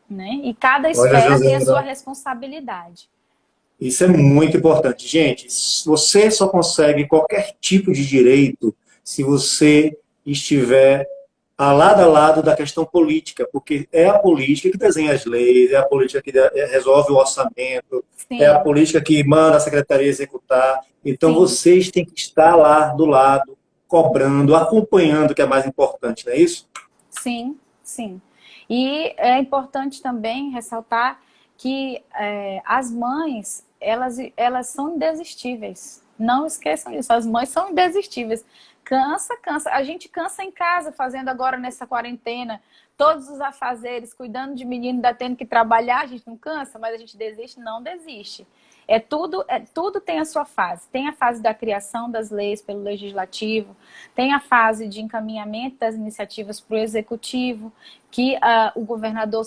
né? E cada Olha, esfera tem a Joséida, sua responsabilidade. isso é muito importante. Gente, você só consegue qualquer tipo de direito se você estiver a lado da questão política, porque é a política que desenha as leis, é a política que resolve o orçamento, é a Sim, política que manda a secretaria executar. Então, sim, vocês têm que estar lá do lado, cobrando, acompanhando, que é mais importante, não é isso? sim, sim. E é importante também ressaltar que as mães, elas são indesistíveis. Não esqueçam disso, as mães são indesistíveis. Cansa. A gente cansa em casa, fazendo agora nessa quarentena, todos os afazeres, cuidando de menino, ainda tendo que trabalhar, a gente não cansa, mas a gente desiste? Não desiste. Tudo tem a sua fase. Tem a fase da criação das leis pelo Legislativo, tem a fase de encaminhamento das iniciativas para o Executivo, que o governador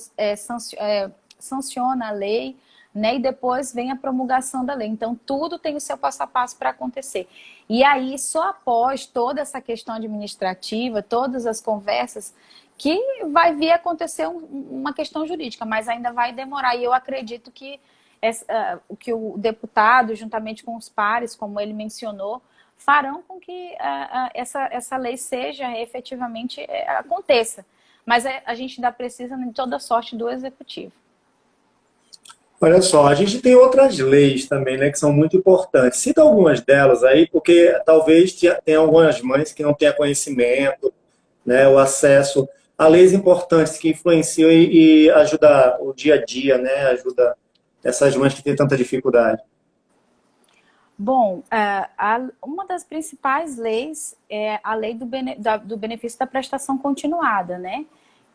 sanciona a lei, né, e depois vem a promulgação da lei. Então, tudo tem o seu passo a passo para acontecer. E aí, só após toda essa questão administrativa, todas as conversas, que vai vir a acontecer uma questão jurídica, mas ainda vai demorar. E eu acredito que o deputado, juntamente com os pares, como ele mencionou, farão com que essa lei seja efetivamente aconteça. Mas a gente ainda precisa de toda a sorte do Executivo. Olha só, a gente tem outras leis também, né, que são muito importantes. Cita algumas delas aí, porque talvez tenha algumas mães que não tenham conhecimento, né, o acesso a leis importantes que influenciam e ajudam o dia a dia, né, ajuda essas mães que têm tanta dificuldade. Bom, uma das principais leis é a lei do benefício da prestação continuada, né?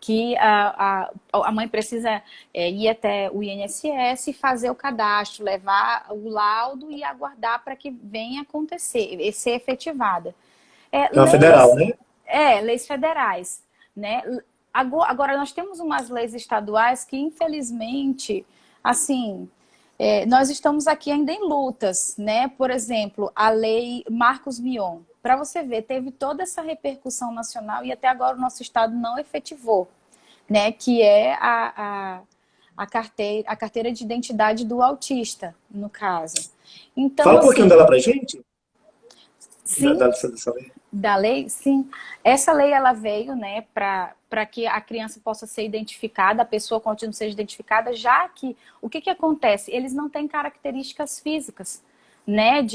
Que a mãe precisa ir até o INSS, fazer o cadastro, levar o laudo e aguardar para que venha acontecer, ser efetivada. É uma federal, né? Leis federais, né? Agora, nós temos umas leis estaduais que, infelizmente, assim, Nós estamos aqui ainda em lutas, né? Por exemplo, a lei Marcos Mion. Para você ver, teve toda essa repercussão nacional e até agora o nosso estado não efetivou, né? Que é a carteira de identidade do autista, no caso. Então, Fala um pouquinho assim, dela pra gente, sim, dessa lei. da lei, sim. Essa lei ela veio, né, para que a criança possa ser identificada, a pessoa com autismo seja identificada, já que o que acontece? Eles não têm características físicas, né?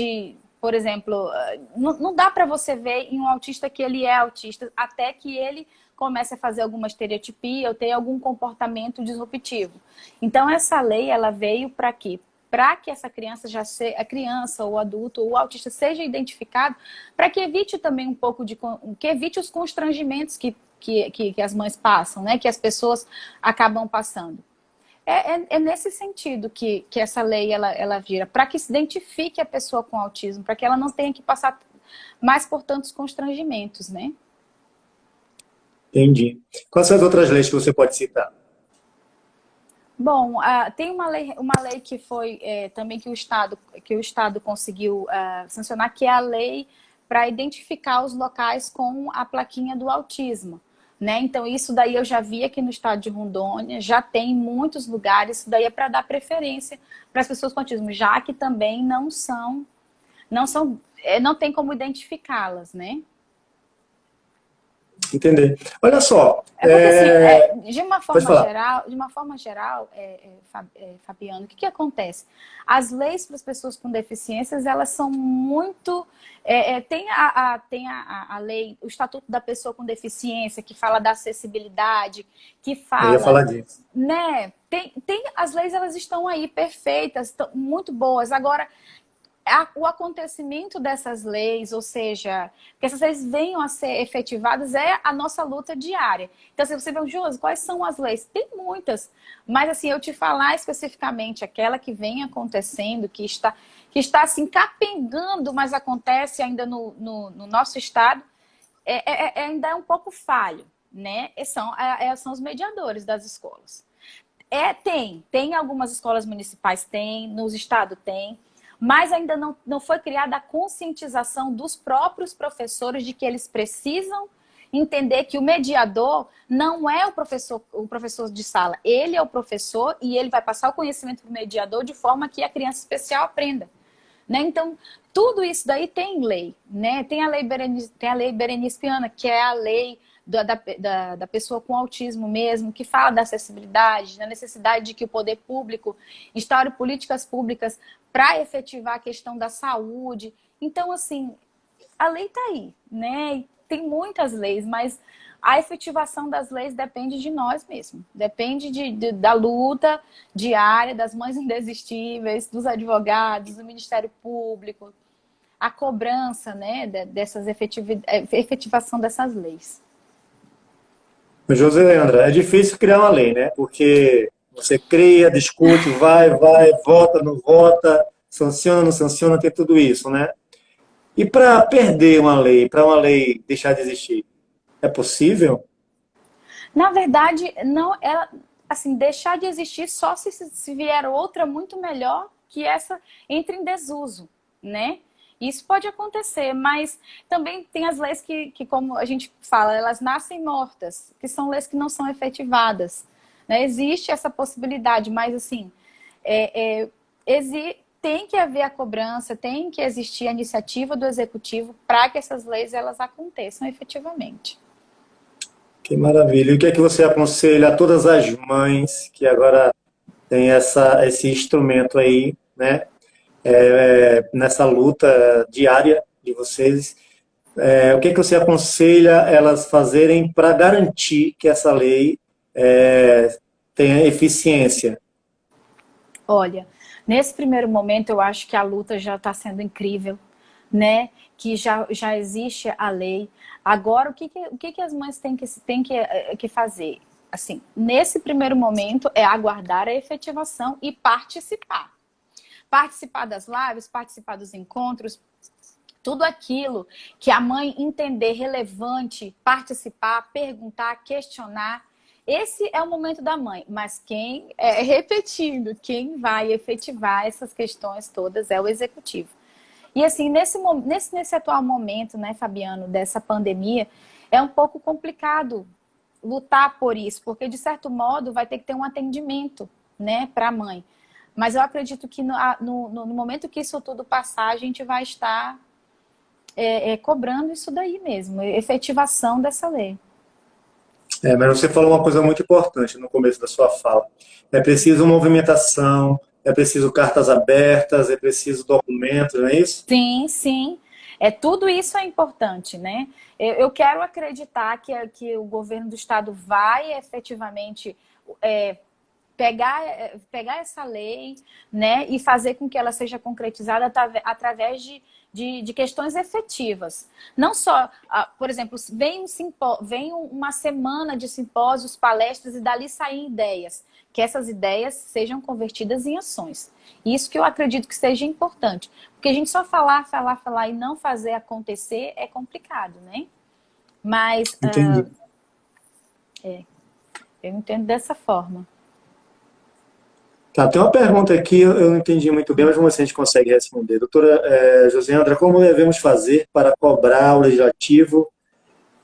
Por exemplo, não dá para você ver em um autista que ele é autista até que ele comece a fazer alguma estereotipia ou ter algum comportamento disruptivo. Então essa lei ela veio para quê? Para que essa criança a criança, ou adulto, ou o autista seja identificado, para que evite também um pouco que evite os constrangimentos que as mães passam, né? Que as pessoas acabam passando. É nesse sentido que essa lei ela vira, para que se identifique a pessoa com autismo, para que ela não tenha que passar mais por tantos constrangimentos, né? Entendi. Quais são as outras leis que você pode citar? Bom, tem uma lei que foi também que o Estado conseguiu sancionar, que é a lei para identificar os locais com a plaquinha do autismo. Né? Então, isso daí eu já vi aqui no estado de Rondônia, já tem em muitos lugares, isso daí é para dar preferência para as pessoas com autismo, já que também não tem como identificá-las, né? Entender. Olha só, É porque, assim, pode falar. de uma forma geral, Fabiano, o que acontece? As leis para as pessoas com deficiências, elas são muito... tem a lei, o Estatuto da Pessoa com Deficiência, que fala da acessibilidade, que Eu ia fala... falar disso. Né? As leis, elas estão aí, perfeitas, muito boas. Agora, o acontecimento dessas leis, ou seja, que essas leis venham a ser efetivadas, é a nossa luta diária. Então, se você pergunta, Josi, quais são as leis? Tem muitas, mas assim, eu te falar especificamente aquela que vem acontecendo, que está assim, capengando, mas acontece ainda no nosso estado, ainda é um pouco falho, né? São os mediadores das escolas. Tem algumas escolas municipais, nos estados tem, mas ainda não foi criada a conscientização dos próprios professores de que eles precisam entender que o mediador não é o professor de sala, ele é o professor e ele vai passar o conhecimento para o mediador de forma que a criança especial aprenda. Né? Então, tudo isso daí tem lei, né? Tem a lei Berenice Piana, que é a lei da pessoa com autismo mesmo, que fala da acessibilidade, da necessidade de que o poder público instaure políticas públicas para efetivar a questão da saúde. Então, assim, a lei está aí, né? E tem muitas leis, mas a efetivação das leis depende de nós mesmos. Depende da luta diária, das mães indesistíveis, dos advogados, do Ministério Público, a cobrança, né, dessas efetivação dessas leis. José Leandro, é difícil criar uma lei, né? Porque você cria, discute, vai, vota, não vota, sanciona, não sanciona, tem tudo isso, né? E para perder uma lei, para uma lei deixar de existir, é possível? Na verdade, não, ela, assim, deixar de existir só se vier outra muito melhor que essa entre em desuso, né? Isso pode acontecer, mas também tem as leis que, como a gente fala, elas nascem mortas, que são leis que não são efetivadas. Né? Existe essa possibilidade, mas assim, tem que haver a cobrança, tem que existir a iniciativa do executivo para que essas leis elas aconteçam efetivamente. Que maravilha. E o que é que você aconselha a todas as mães que agora têm esse instrumento aí, né? Nessa luta diária de vocês, o que é que você aconselha elas fazerem para garantir que essa lei tenha eficiência? Olha, nesse primeiro momento eu acho que a luta já está sendo incrível, né? Que já existe a lei. Agora, o que as mães têm que fazer? Assim, nesse primeiro momento é aguardar a efetivação e participar. Participar das lives, participar dos encontros, tudo aquilo que a mãe entender relevante, participar, perguntar, questionar. Esse é o momento da mãe, mas repetindo, quem vai efetivar essas questões todas é o executivo. E assim, nesse atual momento, né, Fabiano, dessa pandemia, é um pouco complicado lutar por isso, porque de certo modo vai ter que ter um atendimento, né, para a mãe. Mas eu acredito que no momento que isso tudo passar, a gente vai estar cobrando isso daí mesmo, efetivação dessa lei. Mas você falou uma coisa muito importante no começo da sua fala. É preciso movimentação, é preciso cartas abertas, é preciso documentos, não é isso? Sim, sim. Tudo isso é importante, né? Eu quero acreditar que o governo do estado vai efetivamente pegar essa lei, né, e fazer com que ela seja concretizada através de questões efetivas. Não só, por exemplo, vem uma semana de simpósios, palestras, e dali saem ideias, que essas ideias sejam convertidas em ações. Isso que eu acredito que seja importante. Porque a gente só falar e não fazer acontecer é complicado, né? Mas Entendi. eu entendo dessa forma. Tá, tem uma pergunta aqui, eu não entendi muito bem, mas vamos ver se a gente consegue responder. Doutora Joseandra, como devemos fazer para cobrar o legislativo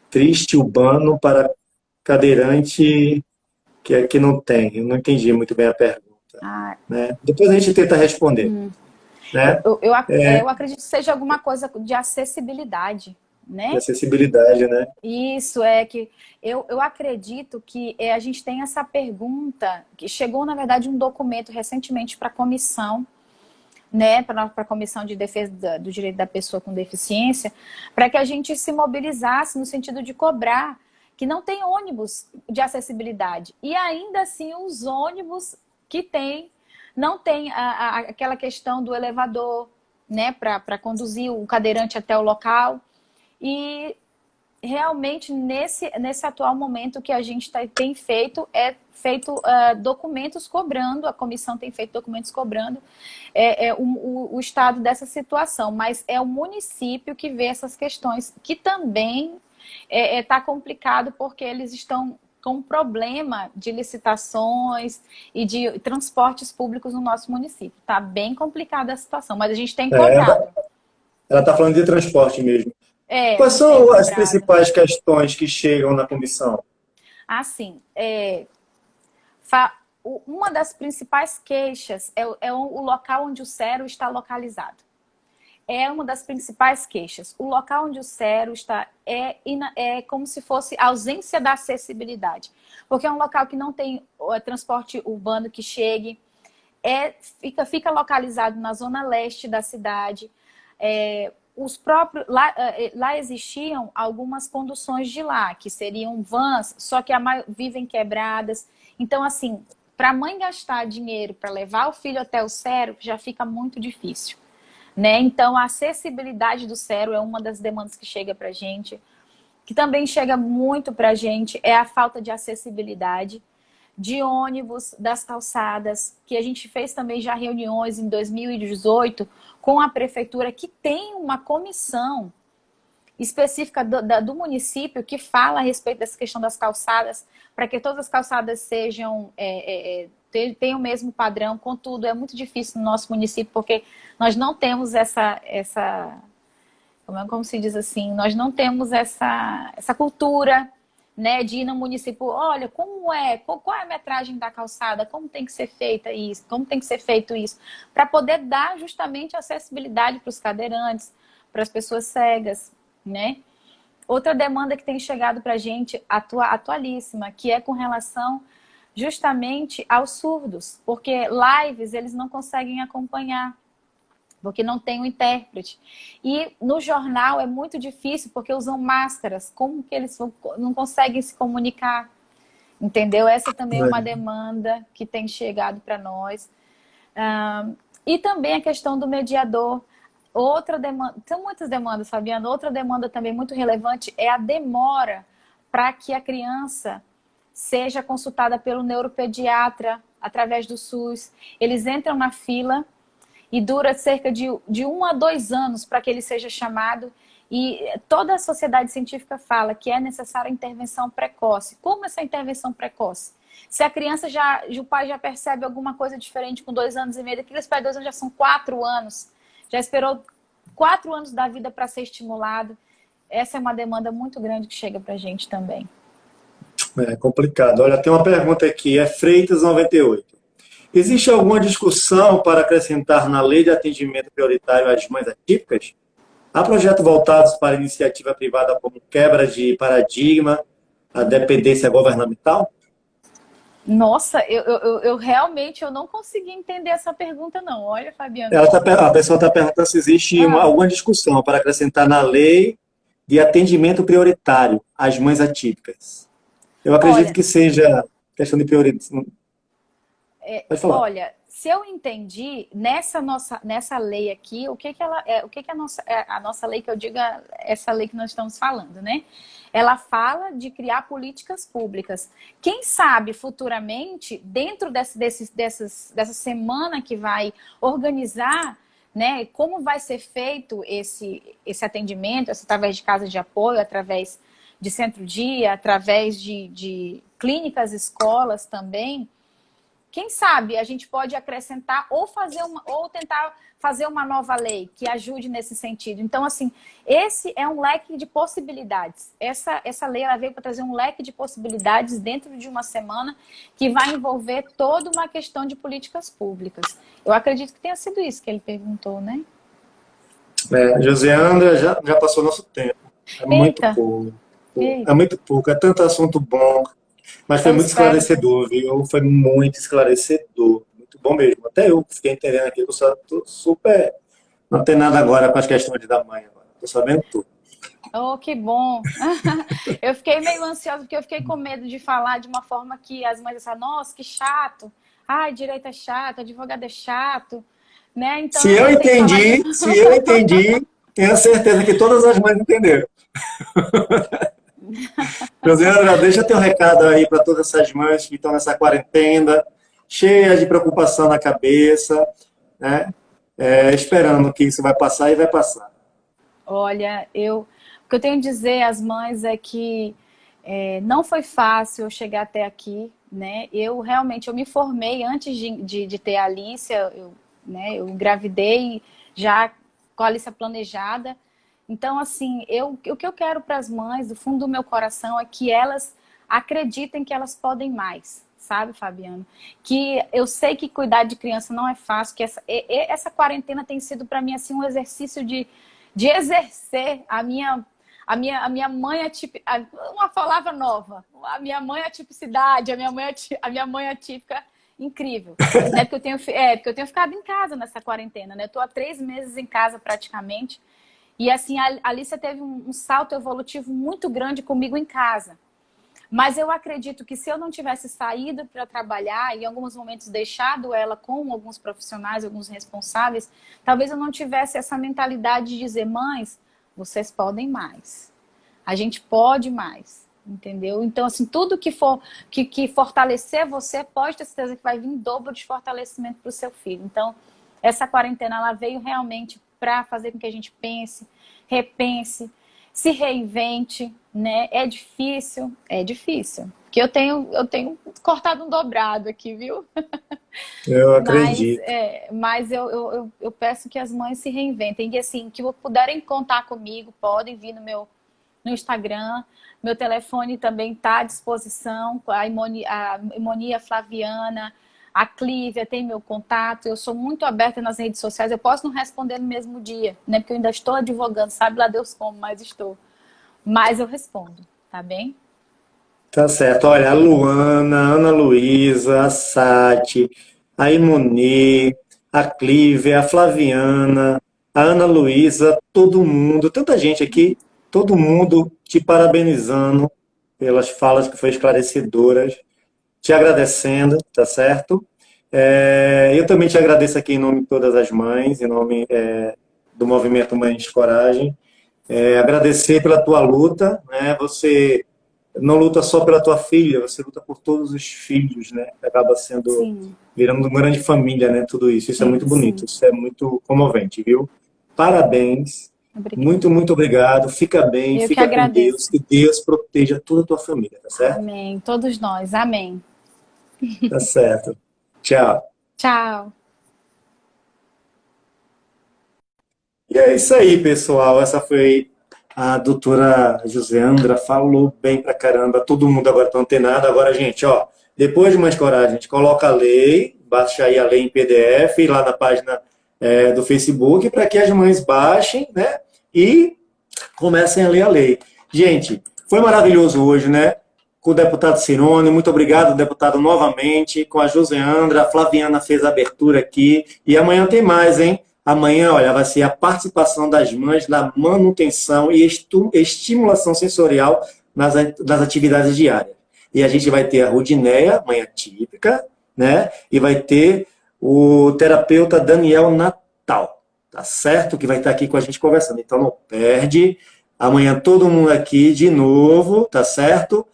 triste urbano para cadeirante que não tem? Eu não entendi muito bem a pergunta, Ah, né? Depois a gente tenta responder, né? eu acredito que seja alguma coisa de acessibilidade, De né? acessibilidade, né? Isso que eu acredito que a gente tem essa pergunta, que chegou, na verdade, um documento recentemente para a comissão, né, para a Comissão de Defesa do Direito da Pessoa com Deficiência, para que a gente se mobilizasse no sentido de cobrar que não tem ônibus de acessibilidade. E ainda assim, os ônibus que tem, não tem aquela questão do elevador, né, para conduzir o cadeirante até o local. E realmente, nesse atual momento, o que a gente tem feito documentos cobrando, a comissão tem feito documentos cobrando o Estado dessa situação, mas é o município que vê essas questões, que também está complicado, porque eles estão com um problema de licitações e de transportes públicos no nosso município. Está bem complicada a situação, mas a gente tem cobrado. Ela está falando de transporte mesmo. Quais A gente tem são as cobrado. principais questões que chegam na comissão? Assim, uma das principais queixas é o local onde o CERO está localizado. É uma das principais queixas. O local onde o CERO está é como se fosse a ausência da acessibilidade. Porque é um local que não tem transporte urbano que chegue, fica localizado na zona leste da cidade. Lá existiam algumas conduções de lá, que seriam vans, só que vivem quebradas. Então, assim, para a mãe gastar dinheiro para levar o filho até o CERO, já fica muito difícil, né? Então, a acessibilidade do CERO é uma das demandas que chega para a gente. Que também chega muito para a gente é a falta de acessibilidade de ônibus, das calçadas, que a gente fez também já reuniões em 2018 com a prefeitura, que tem uma comissão específica do município que fala a respeito dessa questão das calçadas, para que todas as calçadas tenham o mesmo padrão. Contudo, é muito difícil no nosso município, porque nós não temos como se diz assim, nós não temos essa cultura, né, de ir no município, olha, qual é a metragem da calçada, como tem que ser feita isso, como tem que ser feito isso, para poder dar justamente acessibilidade para os cadeirantes, para as pessoas cegas, né? Outra demanda que tem chegado para a gente, atualíssima, que é com relação justamente aos surdos, porque lives eles não conseguem acompanhar, porque não tem um intérprete. E no jornal é muito difícil, porque usam máscaras. Como que eles não conseguem se comunicar? Entendeu? Essa também é uma demanda que tem chegado para nós. E também a questão do mediador. Outra demanda, são muitas demandas, Fabiana. Outra demanda também muito relevante é a demora para que a criança seja consultada pelo neuropediatra através do SUS. Eles entram na fila e dura cerca de 1 a 2 anos para que ele seja chamado. E toda a sociedade científica fala que é necessária a intervenção precoce. Como essa intervenção precoce? Se a criança o pai já percebe alguma coisa diferente com 2 anos e meio, aqueles pais 2 anos já são 4 anos, já esperou 4 anos da vida para ser estimulado. Essa é uma demanda muito grande que chega para a gente também. É complicado. Olha, tem uma pergunta aqui, é Freitas 98. Existe alguma discussão para acrescentar na lei de atendimento prioritário às mães atípicas? Há projetos voltados para iniciativa privada como quebra de paradigma, a dependência governamental? Nossa, eu realmente não consegui entender essa pergunta, não. Olha, Fabiano. A pessoa está perguntando se existe alguma discussão para acrescentar na lei de atendimento prioritário às mães atípicas. Eu acredito que seja questão de prioridade. Pode falar. Olha, se eu entendi, nessa lei aqui, o que ela é, a nossa lei, que eu digo, essa lei que nós estamos falando, né? Ela fala de criar políticas públicas. Quem sabe, futuramente, dentro dessa semana que vai organizar, né, como vai ser feito esse atendimento, através de casas de apoio, através de centro-dia, através de clínicas, escolas também. Quem sabe a gente pode acrescentar ou tentar fazer uma nova lei que ajude nesse sentido. Então, assim, esse é um leque de possibilidades. Essa lei ela veio para trazer um leque de possibilidades dentro de uma semana que vai envolver toda uma questão de políticas públicas. Eu acredito que tenha sido isso que ele perguntou, né? José André, já passou nosso tempo. É muito pouco. É muito pouco. É tanto assunto bom. Mas foi muito esclarecedor, viu? Foi muito esclarecedor. Muito bom mesmo. Até eu fiquei entendendo aqui, eu estou super... Não tem nada agora com as questões da mãe. Estou sabendo tudo. Oh, que bom. Eu fiquei meio ansiosa, porque eu fiquei com medo de falar de uma forma que as mães disseram, nossa, que chato. Ai, direito é chato, advogado é chato. Né? Então, se eu entendi, tenho certeza que todas as mães entenderam. Josiana, deixa teu recado aí para todas essas mães que estão nessa quarentena, cheias de preocupação na cabeça, né? Esperando que isso vai passar e vai passar. Olha, o que eu tenho a dizer às mães é que não foi fácil eu chegar até aqui, né? Eu me formei antes de ter a Alícia, eu engravidei já com a Alícia planejada. Então, assim, o que eu quero para as mães, do fundo do meu coração, é que elas acreditem que elas podem mais, sabe, Fabiano? Que eu sei que cuidar de criança não é fácil, que essa quarentena tem sido para mim, assim, um exercício de exercer a minha mãe uma palavra nova, a minha mãe atipicidade, a minha mãe atípica incrível, né? Porque eu tenho ficado em casa nessa quarentena, né? Eu tô há 3 meses em casa praticamente. E assim, a Alícia teve um salto evolutivo muito grande comigo em casa. Mas eu acredito que se eu não tivesse saído para trabalhar e em alguns momentos deixado ela com alguns profissionais, alguns responsáveis, talvez eu não tivesse essa mentalidade de dizer, mães, vocês podem mais. A gente pode mais, entendeu? Então, assim, tudo que for que fortalecer você, pode ter certeza que vai vir em dobro de fortalecimento para o seu filho. Então, essa quarentena, ela veio realmente para fazer com que a gente pense, repense, se reinvente, né? É difícil, porque eu tenho cortado um dobrado aqui, viu? Eu acredito. Mas eu peço que as mães se reinventem. E assim, que puderem contar comigo, podem vir no Instagram. Meu telefone também está à disposição. A Imonia Flaviana, a Clívia tem meu contato. Eu sou muito aberta nas redes sociais. Eu posso não responder no mesmo dia, né? Porque eu ainda estou advogando, sabe lá Deus como, mas estou. Mas eu respondo, tá bem? Tá certo. Olha, a Luana, a Ana Luísa, a Sati, a Imoni, a Clívia, a Flaviana, a Ana Luísa, todo mundo, tanta gente aqui, todo mundo te parabenizando pelas falas que foram esclarecedoras, te agradecendo, tá certo? Eu também te agradeço aqui em nome de todas as mães, em nome do Movimento Mães de Coragem. Agradecer pela tua luta, né? Você não luta só pela tua filha, você luta por todos os filhos, né? Acaba virando uma grande família, né? Tudo isso. Isso é muito bonito, isso é muito comovente, viu? Parabéns. Obrigada. Muito, muito obrigado. Fica bem, Eu que fica com Deus. agradeço. Que Deus proteja toda a tua família, tá certo? Amém. Todos nós. Amém. Tá certo. Tchau. Tchau. E é isso aí, pessoal. Essa foi a doutora Joseandra. Falou bem pra caramba. Todo mundo agora tá antenado. Agora, gente, ó, depois de mais coragem, a gente coloca a lei, baixa aí a lei em PDF lá na página do Facebook para que as mães baixem, né? E comecem a ler a lei. Gente, foi maravilhoso hoje, né? Com o deputado Cirone, muito obrigado, deputado, novamente. Com a Joseandra, a Flaviana fez a abertura aqui. E amanhã tem mais, hein? Amanhã, olha, vai ser a participação das mães na manutenção e estimulação sensorial nas atividades diárias. E a gente vai ter a Rudinéia, mãe atípica, né? E vai ter o terapeuta Daniel Natal, tá certo? Que vai estar aqui com a gente conversando. Então não perde. Amanhã todo mundo aqui de novo, tá certo?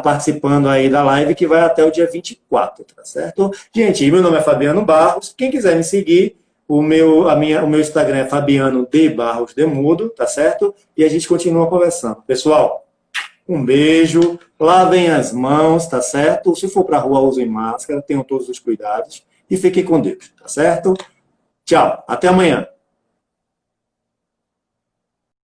Participando aí da live que vai até o dia 24, tá certo? Gente, meu nome é Fabiano Barros. Quem quiser me seguir, o meu Instagram é Fabiano D. Barros Demudo, tá certo? E a gente continua conversando. Pessoal, um beijo, lavem as mãos, tá certo? Se for pra rua, usem máscara, tenham todos os cuidados e fiquem com Deus, tá certo? Tchau, até amanhã.